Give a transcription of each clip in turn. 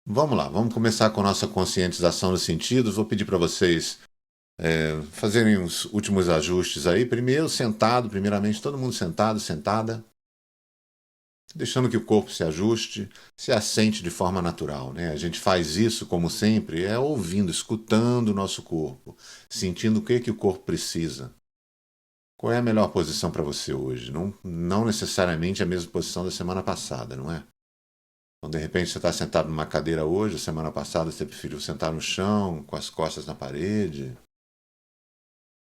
Vamos lá, vamos começar com a nossa conscientização dos sentidos. Vou pedir para vocês fazerem os últimos ajustes aí. Primeiro, sentado, primeiramente, todo mundo sentado, sentada, deixando que o corpo se ajuste, se assente de forma natural, né? A gente faz isso, como sempre, ouvindo, escutando o nosso corpo, sentindo o que o corpo precisa. Qual é a melhor posição para você hoje? Não necessariamente a mesma posição da semana passada, não é? Então, de repente, você está sentado numa cadeira hoje, semana passada você preferiu sentar no chão, com as costas na parede,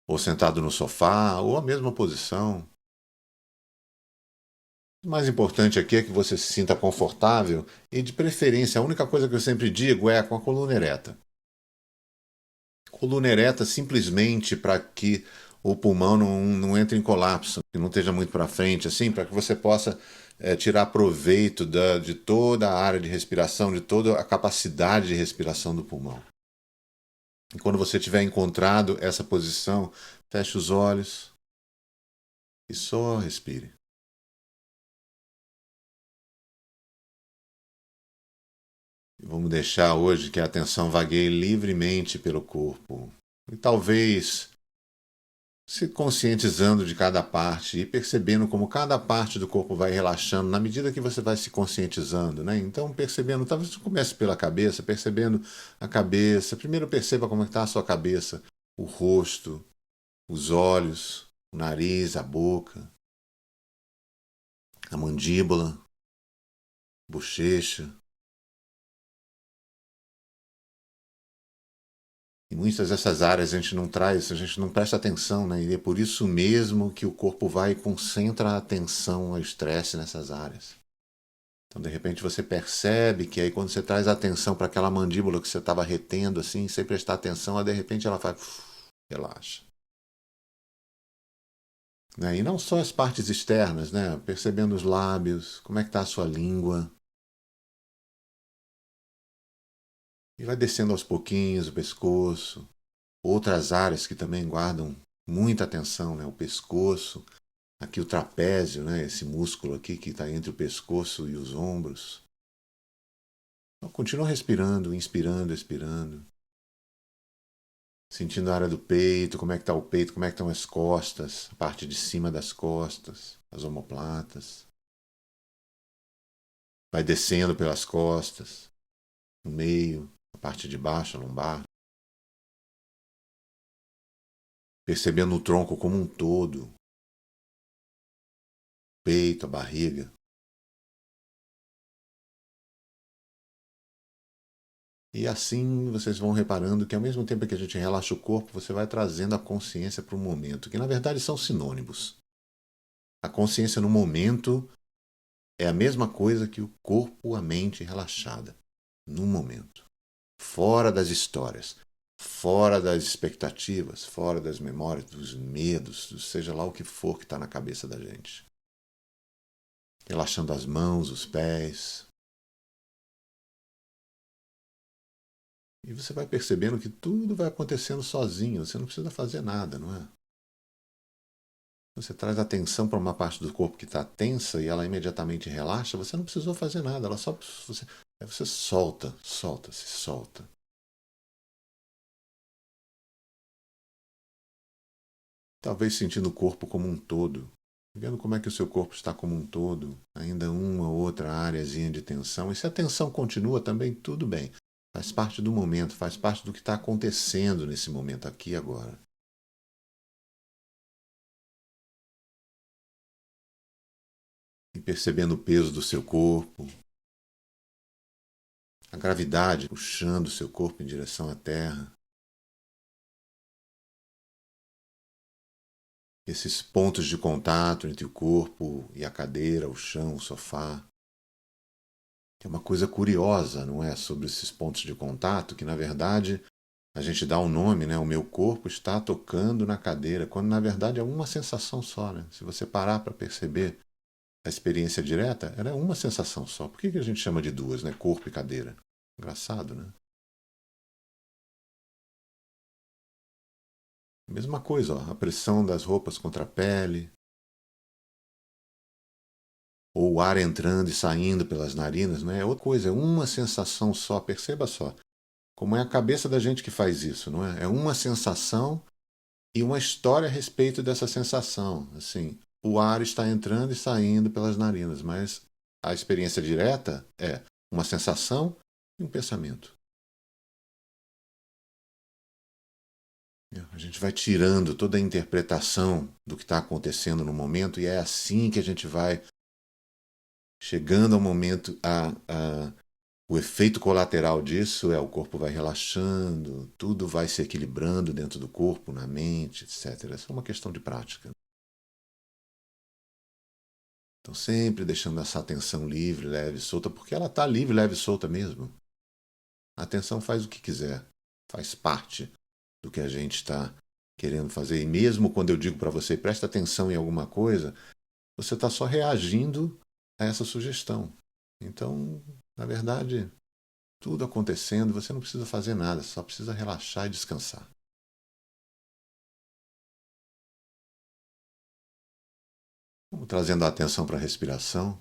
ou sentado no sofá, ou a mesma posição. O mais importante aqui é que você se sinta confortável e, de preferência, a única coisa que eu sempre digo é com a coluna ereta. Coluna ereta simplesmente para que o pulmão não entre em colapso, que não esteja muito para frente, assim, para que você possa tirar proveito de toda a área de respiração, de toda a capacidade de respiração do pulmão. E quando você tiver encontrado essa posição, feche os olhos e só respire. E vamos deixar hoje que a atenção vagueie livremente pelo corpo. E talvez se conscientizando de cada parte e percebendo como cada parte do corpo vai relaxando na medida que você vai se conscientizando, né? Então, percebendo, talvez você comece pela cabeça, percebendo a cabeça. Primeiro perceba como está a sua cabeça, o rosto, os olhos, o nariz, a boca, a mandíbula, bochecha. E muitas dessas áreas a gente não traz, a gente não presta atenção, né? E é por isso mesmo que o corpo vai e concentra a atenção, o estresse nessas áreas. Então, de repente, você percebe que aí quando você traz a atenção para aquela mandíbula que você estava retendo, assim, sem prestar atenção, de repente ela faz, relaxa. Né? E não só as partes externas, né? Percebendo os lábios, como é que está a sua língua. E vai descendo aos pouquinhos o pescoço. Outras áreas que também guardam muita atenção, né? O pescoço, aqui o trapézio, né? Esse músculo aqui que está entre o pescoço e os ombros. Então, continua respirando, inspirando, expirando. Sentindo a área do peito, como é que está o peito, como é que estão as costas, a parte de cima das costas, as omoplatas. Vai descendo pelas costas, no meio, a parte de baixo, a lombar. Percebendo o tronco como um todo, o peito, a barriga. E assim vocês vão reparando que ao mesmo tempo que a gente relaxa o corpo, você vai trazendo a consciência para o momento, que na verdade são sinônimos. A consciência no momento é a mesma coisa que o corpo, a mente relaxada, no momento. Fora das histórias, fora das expectativas, fora das memórias, dos medos, seja lá o que for que está na cabeça da gente. Relaxando as mãos, os pés. E você vai percebendo que tudo vai acontecendo sozinho, você não precisa fazer nada, não é? Você traz atenção para uma parte do corpo que está tensa e ela imediatamente relaxa, você não precisou fazer nada, ela só você solta, solta, se solta. Talvez sentindo o corpo como um todo, vendo como é que o seu corpo está como um todo, ainda uma ou outra áreazinha de tensão. E se a tensão continua também, tudo bem. Faz parte do momento, faz parte do que está acontecendo nesse momento aqui e agora. E percebendo o peso do seu corpo, a gravidade puxando o seu corpo em direção à terra. Esses pontos de contato entre o corpo e a cadeira, o chão, o sofá. É uma coisa curiosa, não é? Sobre esses pontos de contato, que na verdade a gente dá um nome, né? O meu corpo está tocando na cadeira, quando na verdade é uma sensação só, né? Se você parar para perceber a experiência direta, ela é uma sensação só. Por que a gente chama de duas, né? Corpo e cadeira? Engraçado, né? Mesma coisa, ó, a pressão das roupas contra a pele, ou o ar entrando e saindo pelas narinas, não é? É outra coisa, é uma sensação só, perceba só. Como é a cabeça da gente que faz isso, não é? É uma sensação e uma história a respeito dessa sensação. Assim, o ar está entrando e saindo pelas narinas, mas a experiência direta é uma sensação e um pensamento. A gente vai tirando toda a interpretação do que está acontecendo no momento e é assim que a gente vai chegando ao momento, o efeito colateral disso é o corpo vai relaxando, tudo vai se equilibrando dentro do corpo, na mente, etc. Essa é uma questão de prática. Então, sempre deixando essa atenção livre, leve e solta, porque ela está livre, leve e solta mesmo. A atenção faz o que quiser, faz parte do que a gente está querendo fazer. E mesmo quando eu digo para você, presta atenção em alguma coisa, você está só reagindo a essa sugestão. Então, na verdade, tudo acontecendo, você não precisa fazer nada, só precisa relaxar e descansar. Vamos trazendo a atenção para a respiração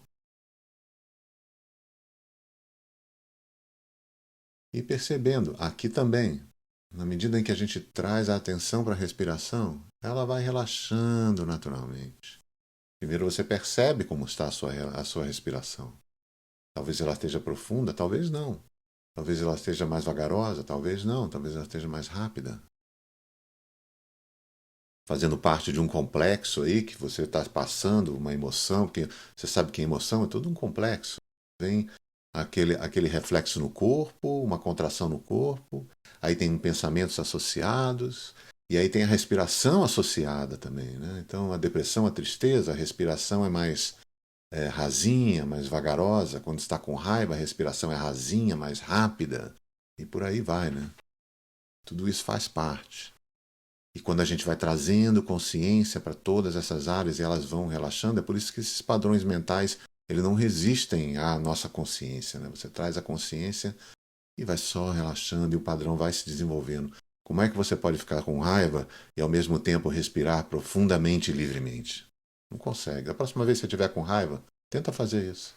e percebendo aqui também, na medida em que a gente traz a atenção para a respiração, ela vai relaxando naturalmente. Primeiro você percebe como está a sua respiração. Talvez ela esteja profunda, talvez não. Talvez ela esteja mais vagarosa, talvez não. Talvez ela esteja mais rápida. Fazendo parte de um complexo aí que você está passando, uma emoção, porque você sabe que a emoção é todo um complexo. Vem aquele reflexo no corpo, uma contração no corpo, aí tem pensamentos associados, e aí tem a respiração associada também. Né? Então a depressão, a tristeza, a respiração é mais rasinha, mais vagarosa. Quando está com raiva, a respiração é rasinha, mais rápida. E por aí vai, né? Tudo isso faz parte. E quando a gente vai trazendo consciência para todas essas áreas e elas vão relaxando, é por isso que esses padrões mentais eles não resistem à nossa consciência. Né? Você traz a consciência e vai só relaxando e o padrão vai se desenvolvendo. Como é que você pode ficar com raiva e ao mesmo tempo respirar profundamente e livremente? Não consegue. A próxima vez que você estiver com raiva, tenta fazer isso.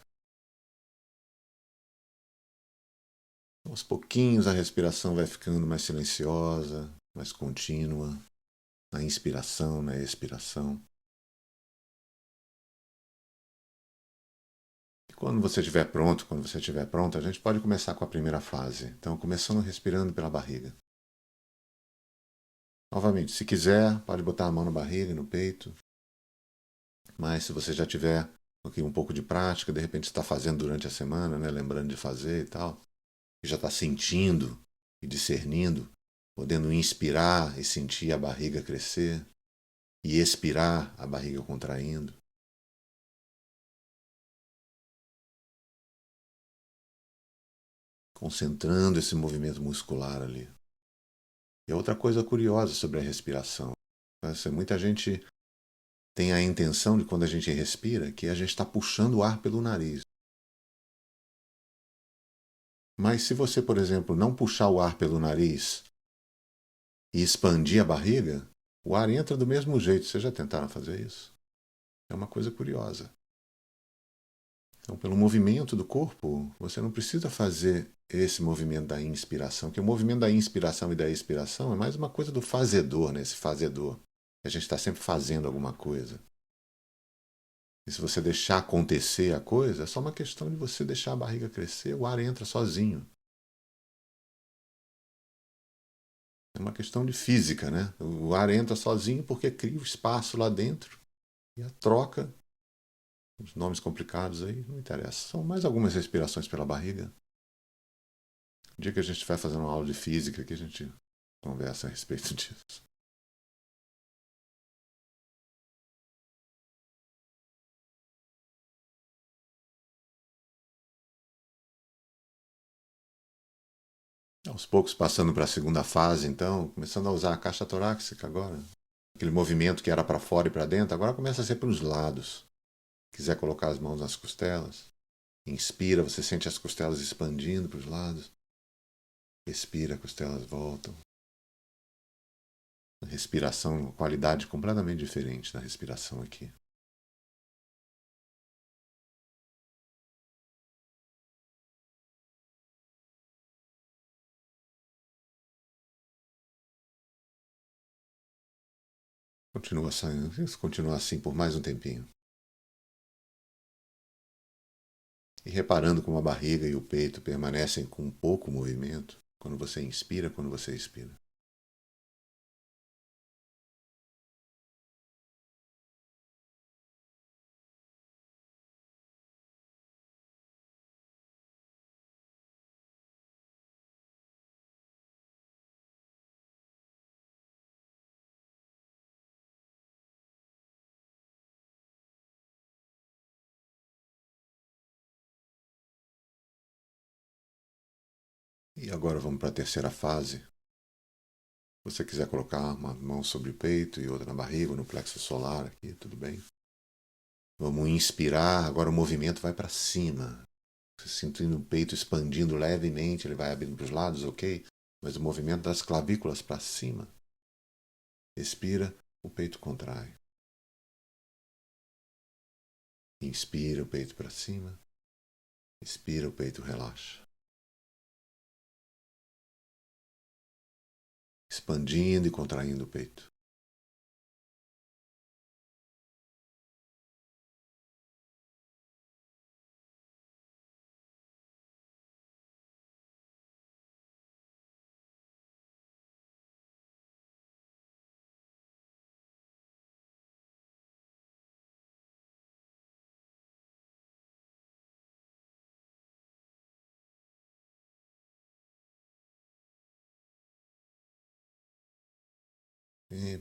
Aos pouquinhos a respiração vai ficando mais silenciosa, mais contínua, na inspiração, na expiração. E quando você estiver pronto, quando você estiver pronto, a gente pode começar com a primeira fase. Então, começando respirando pela barriga. Novamente, se quiser, pode botar a mão na barriga e no peito. Mas se você já tiver aqui um pouco de prática, de repente está fazendo durante a semana, né, lembrando de fazer e tal, e já está sentindo e discernindo, podendo inspirar e sentir a barriga crescer, e expirar a barriga contraindo. Concentrando esse movimento muscular ali. E outra coisa curiosa sobre a respiração. Muita gente tem a intenção de quando a gente respira que a gente está puxando o ar pelo nariz. Mas se você, por exemplo, não puxar o ar pelo nariz e expandir a barriga, o ar entra do mesmo jeito. Vocês já tentaram fazer isso? É uma coisa curiosa. Então, pelo movimento do corpo, você não precisa fazer esse movimento da inspiração, que o movimento da inspiração e da expiração é mais uma coisa do fazedor, né? Esse fazedor. A gente está sempre fazendo alguma coisa. E se você deixar acontecer a coisa, é só uma questão de você deixar a barriga crescer, o ar entra sozinho. É uma questão de física, né? O ar entra sozinho porque cria o espaço lá dentro e a troca, os nomes complicados aí, não interessa. São mais algumas respirações pela barriga. O dia que a gente vai fazer uma aula de física que a gente conversa a respeito disso. Aos poucos passando para a segunda fase, então, começando a usar a caixa torácica agora. Aquele movimento que era para fora e para dentro, agora começa a ser para os lados. Quiser colocar as mãos nas costelas, inspira, você sente as costelas expandindo para os lados. Expira, costelas voltam. A respiração, qualidade completamente diferente da respiração aqui. Continua saindo, isso continua assim por mais um tempinho. E reparando como a barriga e o peito permanecem com pouco movimento quando você inspira, quando você expira. E agora vamos para a terceira fase. Se você quiser colocar uma mão sobre o peito e outra na barriga, ou no plexo solar aqui, tudo bem. Vamos inspirar, agora o movimento vai para cima. Você sentindo o peito expandindo levemente, ele vai abrindo para os lados, ok? Mas o movimento das clavículas para cima. Expira, o peito contrai. Inspira, o peito para cima. Expira, o peito relaxa. Expandindo e contraindo o peito.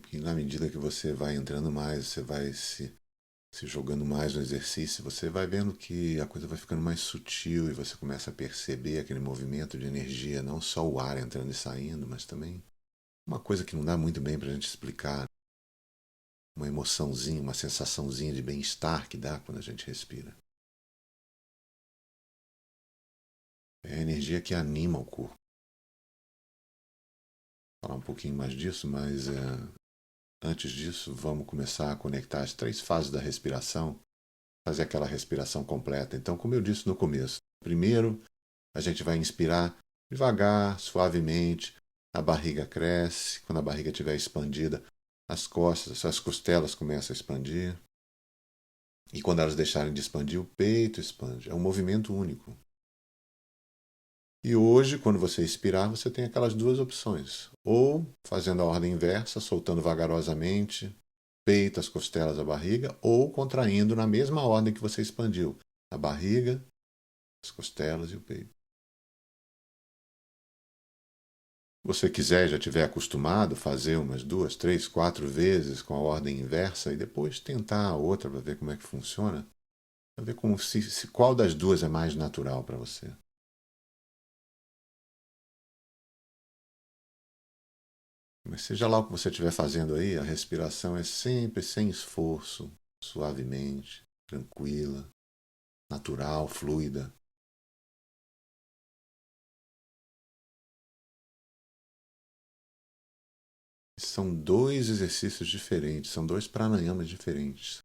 Porque na medida que você vai entrando mais, você vai se jogando mais no exercício, você vai vendo que a coisa vai ficando mais sutil e você começa a perceber aquele movimento de energia, não só o ar entrando e saindo, mas também uma coisa que não dá muito bem para a gente explicar, uma emoçãozinha, uma sensaçãozinha de bem-estar que dá quando a gente respira. É a energia que anima o corpo. Vou falar um pouquinho mais disso, mas antes disso, vamos começar a conectar as três fases da respiração, fazer aquela respiração completa. Então, como eu disse no começo, primeiro a gente vai inspirar devagar, suavemente, a barriga cresce, quando a barriga estiver expandida, as costas, as costelas começam a expandir. E quando elas deixarem de expandir, o peito expande. É um movimento único. E hoje, quando você expirar, você tem aquelas duas opções. Ou fazendo a ordem inversa, soltando vagarosamente, peito, as costelas, a barriga, ou contraindo na mesma ordem que você expandiu, a barriga, as costelas e o peito. Se você quiser, já tiver acostumado, fazer umas duas, três, quatro vezes com a ordem inversa e depois tentar a outra para ver como é que funciona, para ver como se qual das duas é mais natural para você. Mas seja lá o que você estiver fazendo aí, a respiração é sempre sem esforço, suavemente, tranquila, natural, fluida. São dois exercícios diferentes, são dois pranayamas diferentes.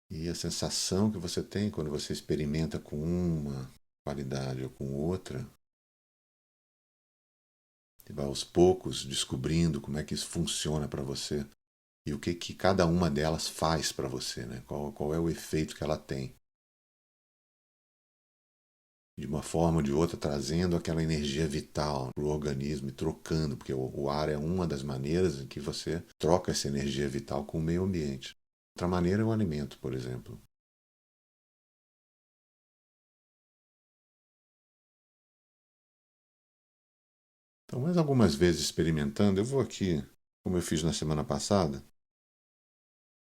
E a sensação que você tem quando você experimenta com uma qualidade ou com outra, e vai aos poucos descobrindo como é que isso funciona para você e o que cada uma delas faz para você, né? Qual é o efeito que ela tem. De uma forma ou de outra, trazendo aquela energia vital para o organismo e trocando, porque o ar é uma das maneiras em que você troca essa energia vital com o meio ambiente. Outra maneira é o alimento, por exemplo. Então, mais algumas vezes experimentando, eu vou aqui, como eu fiz na semana passada,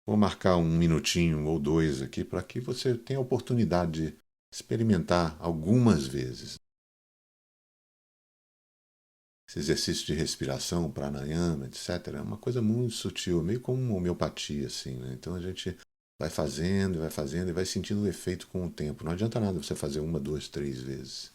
vou marcar um minutinho ou dois aqui para que você tenha a oportunidade de experimentar algumas vezes. Esse exercício de respiração, pranayama, etc., é uma coisa muito sutil, meio como uma homeopatia, assim, né? Então a gente vai fazendo e vai sentindo o efeito com o tempo. Não adianta nada você fazer uma, duas, três vezes.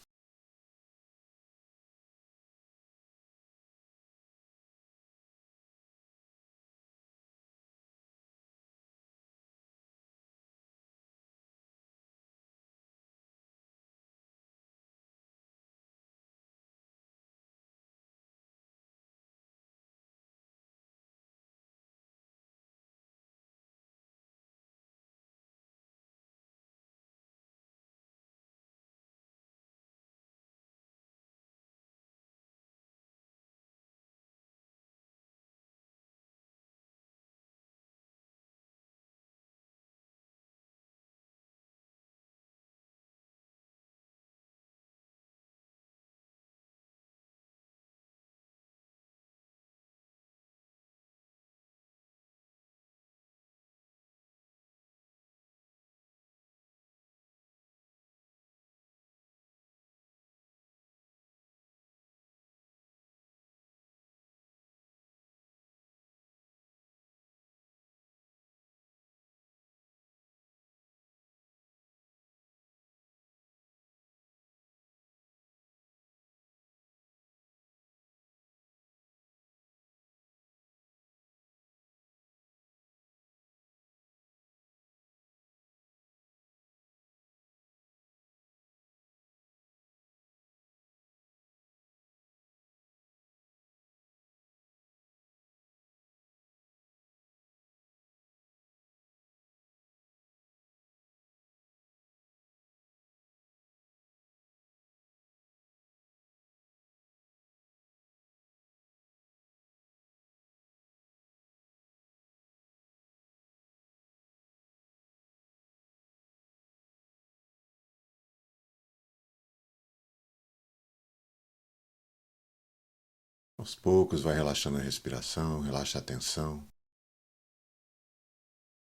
Aos poucos vai relaxando a respiração, relaxa a tensão.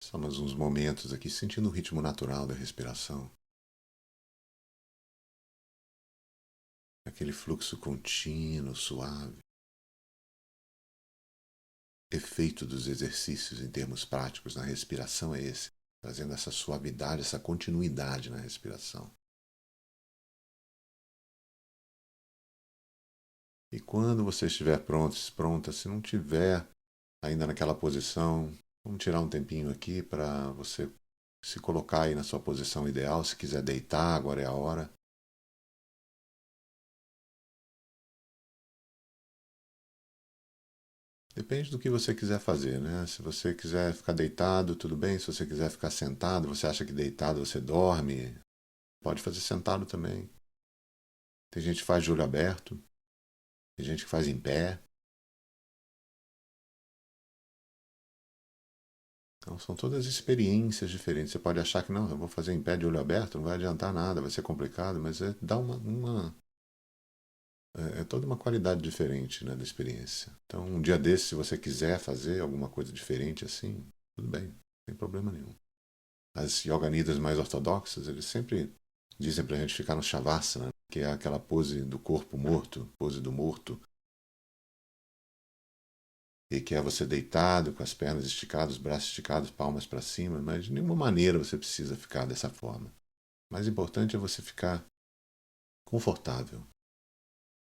Só mais uns momentos aqui, sentindo o ritmo natural da respiração. Aquele fluxo contínuo, suave. Efeito dos exercícios em termos práticos na respiração é esse, trazendo essa suavidade, essa continuidade na respiração. E quando você estiver pronta, se não estiver ainda naquela posição, vamos tirar um tempinho aqui para você se colocar aí na sua posição ideal. Se quiser deitar, agora é a hora. Depende do que você quiser fazer, né? Se você quiser ficar deitado, tudo bem. Se você quiser ficar sentado, você acha que deitado você dorme, pode fazer sentado também. Tem gente que faz de olho aberto, tem gente que faz em pé. Então são todas experiências diferentes. Você pode achar que não, eu vou fazer em pé de olho aberto, não vai adiantar nada, vai ser complicado, mas dá é toda uma qualidade diferente, né, da experiência. Então um dia desse, se você quiser fazer alguma coisa diferente assim, tudo bem, não tem problema nenhum. As yoga nidras mais ortodoxas, eles sempre dizem pra gente ficar no shavasana, que é aquela pose do corpo morto, pose do morto, e que é você deitado, com as pernas esticadas, os braços esticados, palmas para cima, mas de nenhuma maneira você precisa ficar dessa forma. O mais importante é você ficar confortável.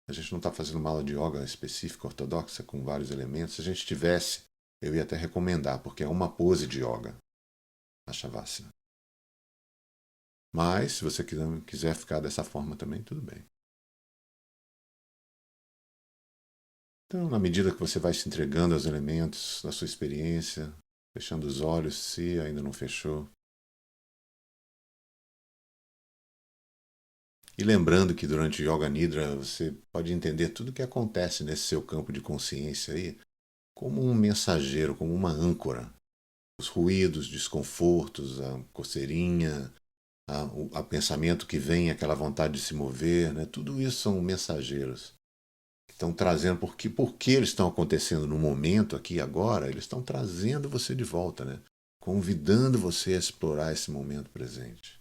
A gente não está fazendo uma aula de yoga específica, ortodoxa, com vários elementos. Se a gente tivesse, eu ia até recomendar, porque é uma pose de yoga, a Shavasana. Mas, se você quiser ficar dessa forma também, tudo bem. Então, na medida que você vai se entregando aos elementos da sua experiência, fechando os olhos, se ainda não fechou, e lembrando que durante o Yoga Nidra você pode entender tudo o que acontece nesse seu campo de consciência aí como um mensageiro, como uma âncora. Os ruídos, desconfortos, a coceirinha, a pensamento que vem, aquela vontade de se mover, né? Tudo isso são mensageiros que estão trazendo, porque eles estão acontecendo no momento aqui agora, eles estão trazendo você de volta, né? Convidando você a explorar esse momento presente.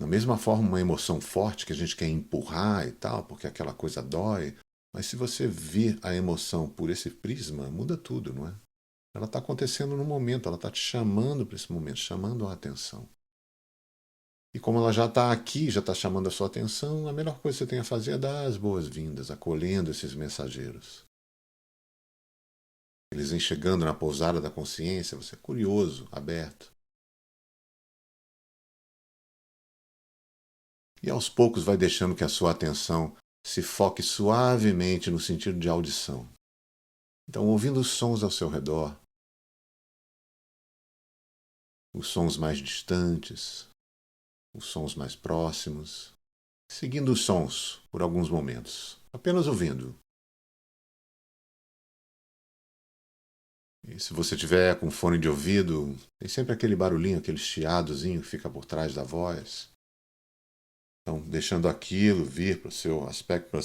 Da mesma forma, uma emoção forte que a gente quer empurrar e tal, porque aquela coisa dói, mas se você vir a emoção por esse prisma, muda tudo, não é? Ela está acontecendo no momento, ela está te chamando para esse momento, chamando a atenção. E como ela já está aqui, já está chamando a sua atenção, a melhor coisa que você tem a fazer é dar as boas-vindas, acolhendo esses mensageiros. Eles vêm chegando na pousada da consciência, você é curioso, aberto. E aos poucos vai deixando que a sua atenção se foque suavemente no sentido de audição. Então, ouvindo os sons ao seu redor, os sons mais distantes, os sons mais próximos, seguindo os sons por alguns momentos, apenas ouvindo. E se você tiver com fone de ouvido, tem sempre aquele barulhinho, aquele chiadozinho que fica por trás da voz. Então, deixando aquilo vir para o seu aspecto, para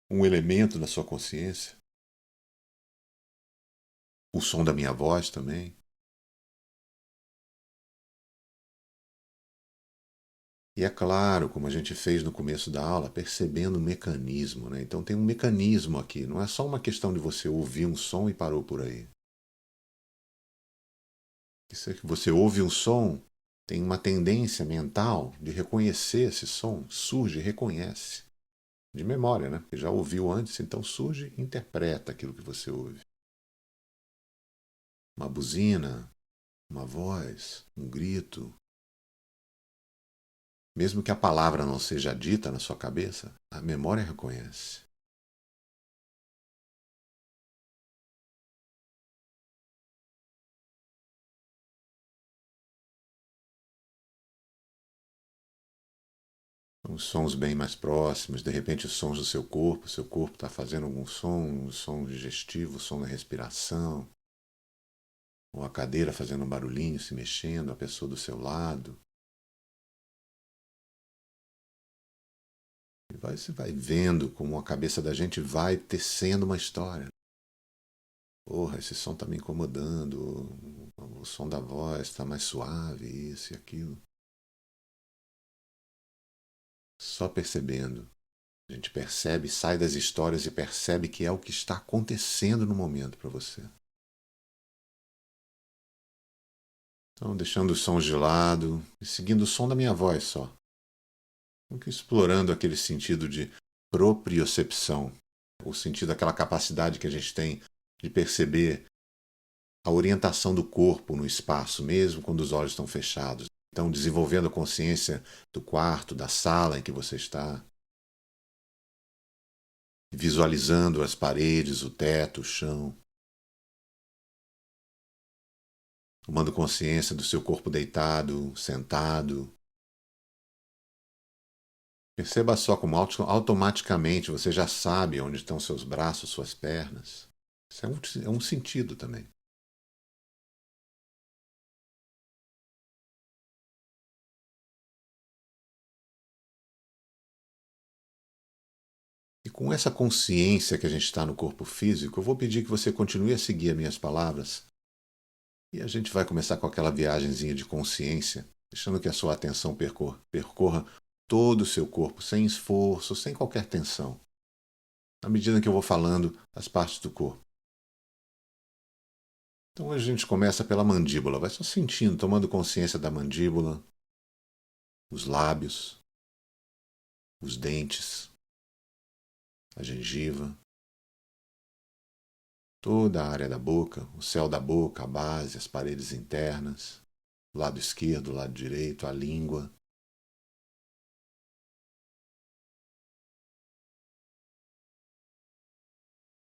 um elemento da sua consciência. O som da minha voz também. E é claro, como a gente fez no começo da aula, percebendo o mecanismo, né? Então tem um mecanismo aqui, não é só uma questão de você ouvir um som e parou por aí. Isso é que você ouve um som, tem uma tendência mental de reconhecer esse som, surge e reconhece. De memória, né? Porque já ouviu antes, então surge e interpreta aquilo que você ouve. Uma buzina, uma voz, um grito. Mesmo que a palavra não seja dita na sua cabeça, a memória reconhece. Os sons bem mais próximos, de repente os sons do seu corpo está fazendo algum som, um som digestivo, um som da respiração, ou a cadeira fazendo um barulhinho, se mexendo, a pessoa do seu lado. E você vai vendo como a cabeça da gente vai tecendo uma história. Porra, esse som tá me incomodando, o som da voz tá mais suave, isso e aquilo. Só percebendo. A gente percebe, sai das histórias e percebe que é o que está acontecendo no momento para você. Então, deixando os sons de lado e seguindo o som da minha voz só. Explorando aquele sentido de propriocepção, o sentido daquela capacidade que a gente tem de perceber a orientação do corpo no espaço, mesmo quando os olhos estão fechados. Então, desenvolvendo a consciência do quarto, da sala em que você está, visualizando as paredes, o teto, o chão, tomando consciência do seu corpo deitado, sentado. Perceba só como automaticamente você já sabe onde estão seus braços, suas pernas. Isso é um sentido também. E com essa consciência que a gente está no corpo físico, eu vou pedir que você continue a seguir as minhas palavras. E a gente vai começar com aquela viagenzinha de consciência, deixando que a sua atenção percorra todo o seu corpo, sem esforço, sem qualquer tensão. À medida que eu vou falando as partes do corpo. Então a gente começa pela mandíbula, vai só sentindo, tomando consciência da mandíbula, os lábios, os dentes, a gengiva, toda a área da boca, o céu da boca, a base, as paredes internas, o lado esquerdo, o lado direito, a língua.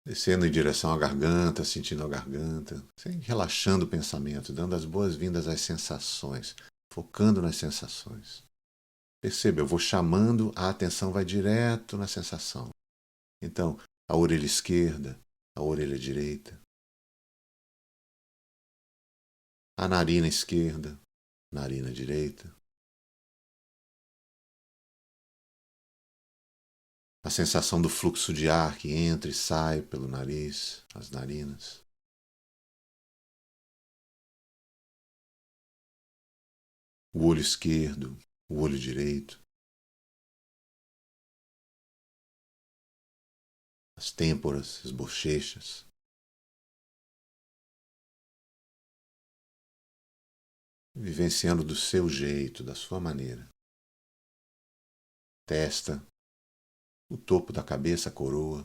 Descendo em direção à garganta, sentindo a garganta, sem relaxando o pensamento, dando as boas-vindas às sensações, focando nas sensações. Perceba, eu vou chamando, a atenção vai direto na sensação. Então, a orelha esquerda, a orelha direita, a narina esquerda, narina direita, a sensação do fluxo de ar que entra e sai pelo nariz, as narinas. O olho esquerdo, o olho direito, as têmporas, as bochechas. Vivenciando do seu jeito, da sua maneira. Testa, o topo da cabeça, a coroa,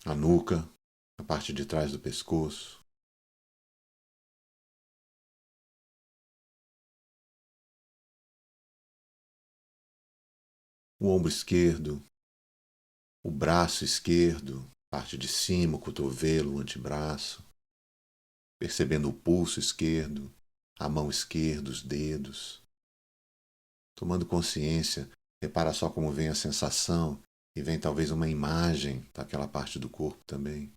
a nuca, a parte de trás do pescoço, o ombro esquerdo, o braço esquerdo, parte de cima, o cotovelo, o antebraço, percebendo o pulso esquerdo, a mão esquerda, os dedos, tomando consciência, repara só como vem a sensação e vem talvez uma imagem daquela parte do corpo também,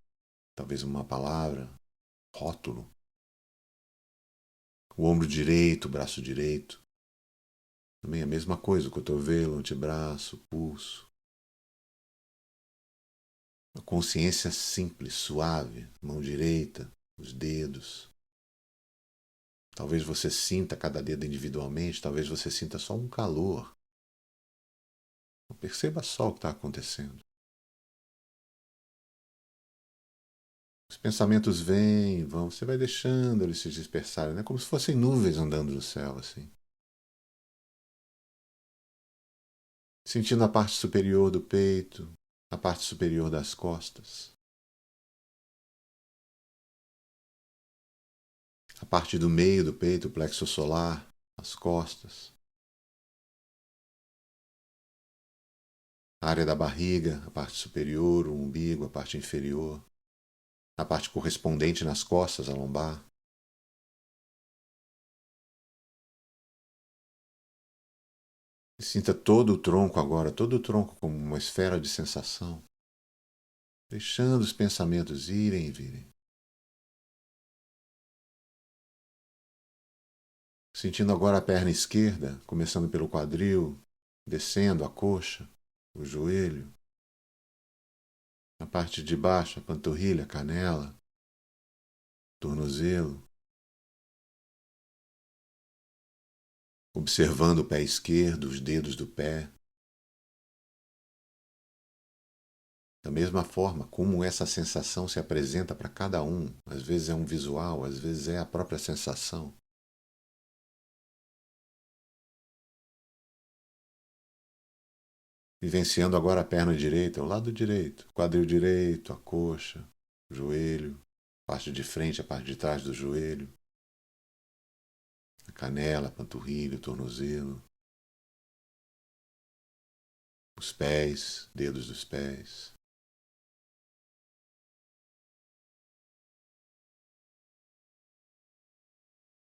talvez uma palavra, rótulo. O ombro direito, o braço direito, também a mesma coisa, o cotovelo, o antebraço, o pulso. Uma consciência simples, suave, mão direita, os dedos. Talvez você sinta cada dedo individualmente, talvez você sinta só um calor. Perceba só o que está acontecendo. Os pensamentos vêm, vão, você vai deixando eles se dispersarem, né? Como se fossem nuvens andando no céu, assim. Sentindo a parte superior do peito, a parte superior das costas. A parte do meio do peito, o plexo solar, as costas. A área da barriga, a parte superior, o umbigo, a parte inferior. A parte correspondente nas costas, a lombar. E sinta todo o tronco agora, todo o tronco como uma esfera de sensação. Deixando os pensamentos irem e virem. Sentindo agora a perna esquerda, começando pelo quadril, descendo a coxa, o joelho, a parte de baixo, a panturrilha, a canela, tornozelo, observando o pé esquerdo, os dedos do pé. Da mesma forma, como essa sensação se apresenta para cada um, às vezes é um visual, às vezes é a própria sensação. Vivenciando agora a perna direita, o lado direito, quadril direito, a coxa, o joelho, a parte de frente, a parte de trás do joelho, a canela, a panturrilha, o tornozelo, os pés, dedos dos pés.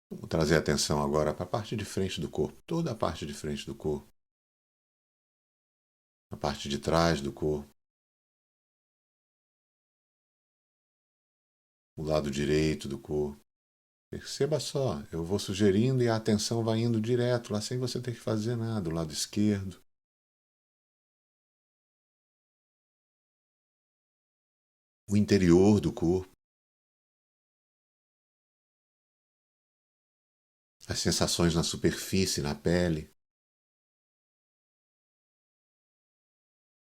Vamos trazer a atenção agora para a parte de frente do corpo, toda a parte de frente do corpo, a parte de trás do corpo, o lado direito do corpo. Perceba só, eu vou sugerindo e a atenção vai indo direto lá sem você ter que fazer nada. O lado esquerdo, o interior do corpo, as sensações na superfície, na pele.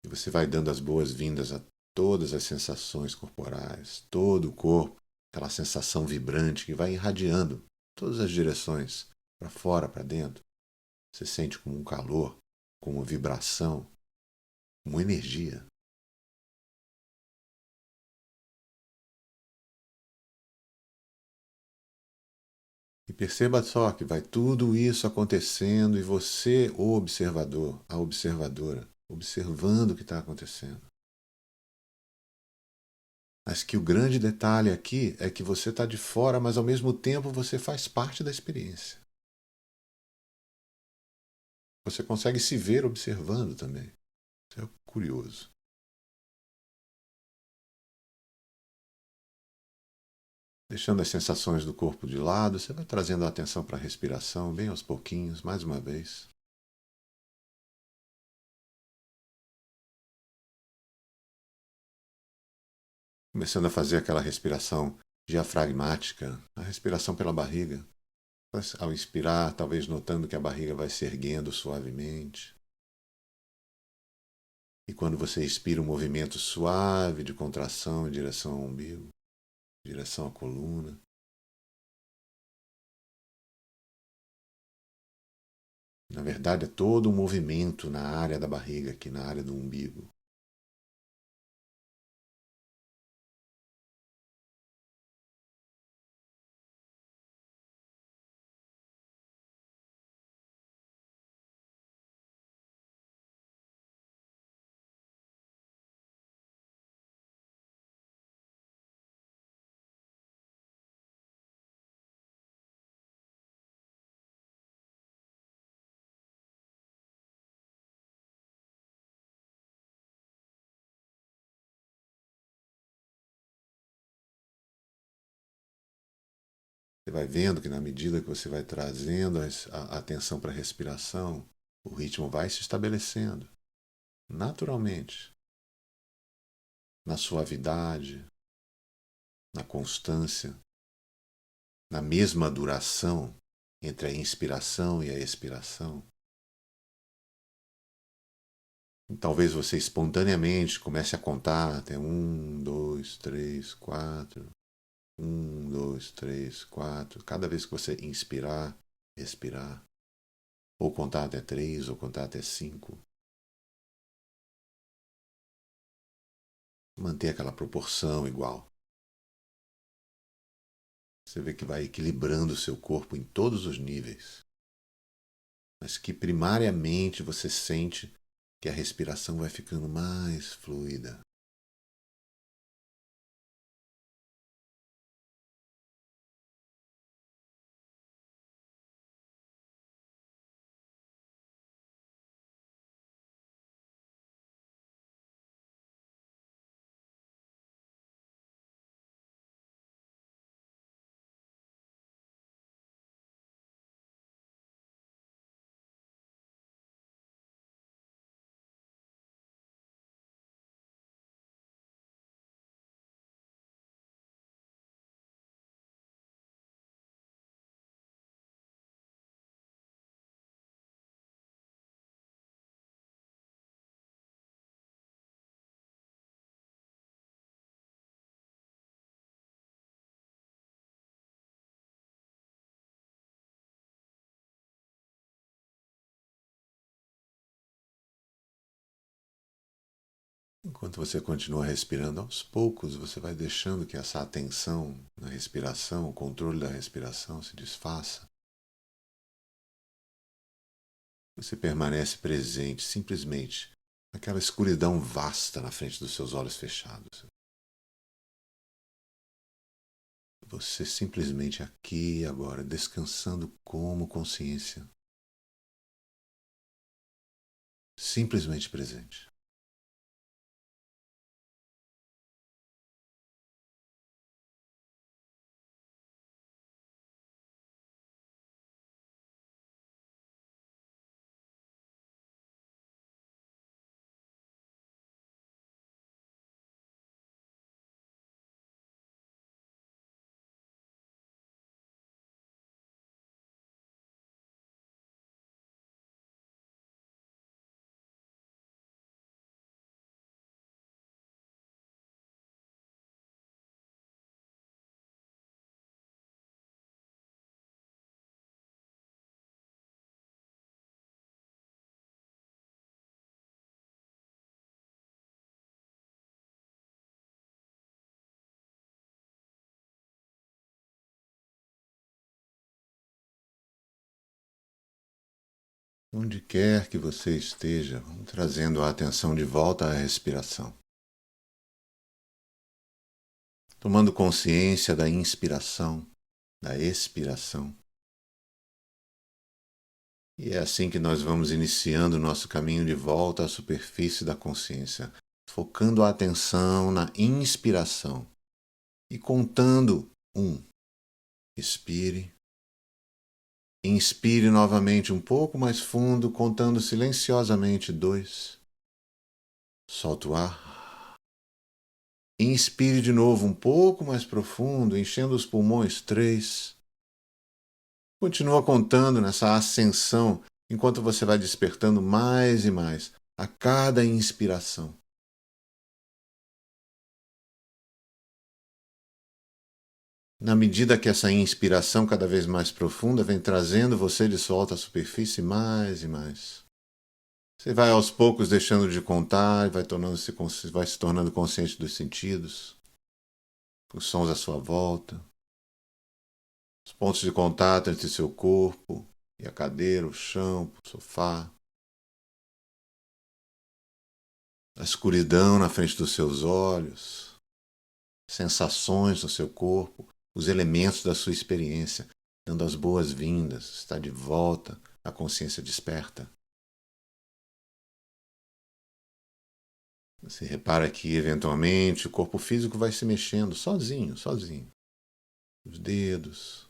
E você vai dando as boas-vindas a todas as sensações corporais, todo o corpo, aquela sensação vibrante que vai irradiando todas as direções, para fora, para dentro. Você sente como um calor, como uma vibração, como energia. E perceba só que vai tudo isso acontecendo e você, o observador, a observadora, observando o que está acontecendo. Mas que o grande detalhe aqui é que você está de fora, mas ao mesmo tempo você faz parte da experiência. Você consegue se ver observando também. Isso é curioso. Deixando as sensações do corpo de lado, você vai trazendo a atenção para a respiração, bem aos pouquinhos, mais uma vez. Começando a fazer aquela respiração diafragmática, a respiração pela barriga. Ao inspirar, talvez notando que a barriga vai se erguendo suavemente. E quando você expira, um movimento suave de contração em direção ao umbigo, em direção à coluna. Na verdade, é todo um movimento na área da barriga, aqui na área do umbigo. Você vai vendo que na medida que você vai trazendo a atenção para a respiração, o ritmo vai se estabelecendo naturalmente, na suavidade, na constância, na mesma duração entre a inspiração e a expiração. Talvez você espontaneamente comece a contar até 1, 2, 3, 4. 1, 2, 3, 4. Cada vez que você inspirar, expirar. Ou contar até 3, ou contar até 5. Manter aquela proporção igual. Você vê que vai equilibrando o seu corpo em todos os níveis. Mas que primariamente você sente que a respiração vai ficando mais fluida. Enquanto você continua respirando, aos poucos você vai deixando que essa atenção na respiração, o controle da respiração se desfaça. Você permanece presente, simplesmente, naquela escuridão vasta na frente dos seus olhos fechados. Você simplesmente aqui e agora, descansando como consciência. Simplesmente presente. Onde quer que você esteja, vamos trazendo a atenção de volta à respiração. Tomando consciência da inspiração, da expiração. E é assim que nós vamos iniciando o nosso caminho de volta à superfície da consciência, focando a atenção na inspiração e contando 1. Expire. Inspire novamente um pouco mais fundo, contando silenciosamente 2. Solta o ar. Inspire de novo um pouco mais profundo, enchendo os pulmões 3. Continua contando nessa ascensão, enquanto você vai despertando mais e mais a cada inspiração. Na medida que essa inspiração cada vez mais profunda vem trazendo você de volta à superfície mais e mais. Você vai aos poucos deixando de contar e vai se tornando consciente dos sentidos, os sons à sua volta, os pontos de contato entre seu corpo e a cadeira, o chão, o sofá, a escuridão na frente dos seus olhos, sensações no seu corpo, os elementos da sua experiência, dando as boas-vindas, está de volta à consciência desperta. Você repara que, eventualmente, o corpo físico vai se mexendo sozinho. Os dedos,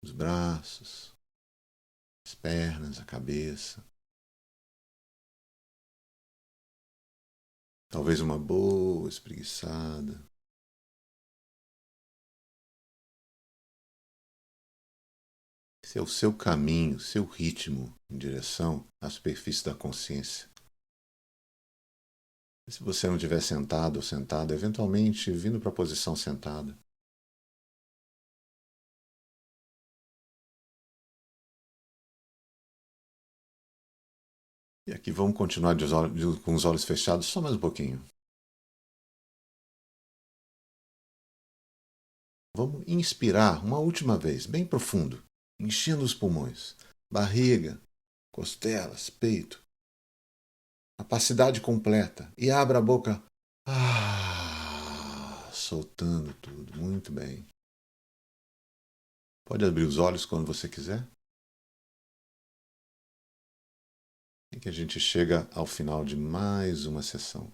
os braços, as pernas, a cabeça. Talvez uma boa espreguiçada. Esse é o seu caminho, seu ritmo em direção à superfície da consciência. E se você não estiver sentado ou sentada, eventualmente vindo para a posição sentada. E aqui vamos continuar com os olhos fechados só mais um pouquinho. Vamos inspirar uma última vez, bem profundo, enchendo os pulmões, barriga, costelas, peito. Capacidade completa. E abra a boca. Soltando tudo. Muito bem. Pode abrir os olhos quando você quiser. E que a gente chega ao final de mais uma sessão.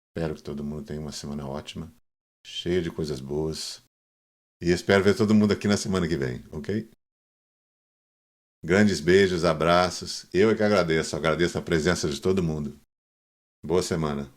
Espero que todo mundo tenha uma semana ótima, cheia de coisas boas. E espero ver todo mundo aqui na semana que vem, ok? Grandes beijos, abraços. Eu é que agradeço a presença de todo mundo. Boa semana.